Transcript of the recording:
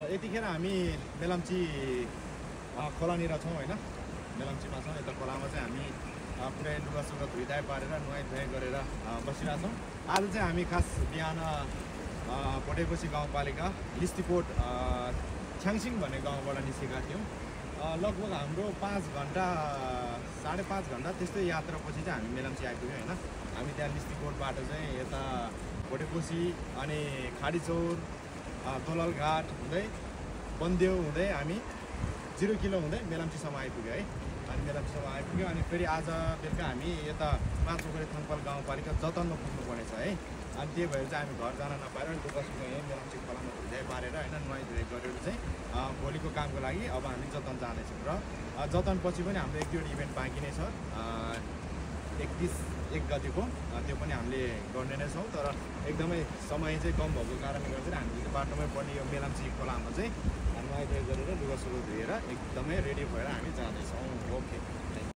यतिखेर हामी मेलम्ची खोलानिर छौँ होइन। मेलम्चीमा छौँ। यता खोलामा चाहिँ हामी पुरै लुगासुगा धुइधाइ पारेर नुहाइधुवाइ गरेर बसिरहेको छौँ। आज चाहिँ हामी खास बिहान भोटेकोसी गाउँपालिका लिस्टिकोट छ्याङसिङ भन्ने गाउँबाट निस्केका थियौँ। लगभग हाम्रो 5 घन्टा 5.5 घन्टा त्यस्तै यात्रापछि चाहिँ हामी मेलम्ची आइपुग्यौँ होइन। हामी त्यहाँ लिस्टिकोटबाट चाहिँ यता भोटेकोसी अनि खाडीचौर दोललघाट हुँदै बन्देउ हुँदै हामी 0 किलो हुँदै मेलम्चीसम्म आइपुग्यो है। अनि मेलम्चीसम्म आइपुग्यो अनि फेरि आज बेलुका हामी यता 5 पोखरी थङपाल गाउँपालिका जतनमा पुग्नुपर्नेछ है। अनि त्यही भएर चाहिँ हामी घर जान नपाएर लुगासुगा यहीँ मेलम्ची खोलामा धुइधाइ पारेर होइन नुहाइधुवाइ गरेर चाहिँ भोलिको कामको लागि अब हामी जतन जानेछौँ। र जतनपछि पनि हाम्रो 1-2 इभेन्ट बाँकी नै छ 31 गतिको, त्यो पनि हामीले गर्ने नै छौँ। तर एकदमै समय चाहिँ कम भएको कारणले गर्दा हामीले बाटोमै पर्ने यो मेलम्ची खोलामा चाहिँ नुहाइधुवाइ गरेर लुगासुगा धुएर एकदमै रेडी भएर हामी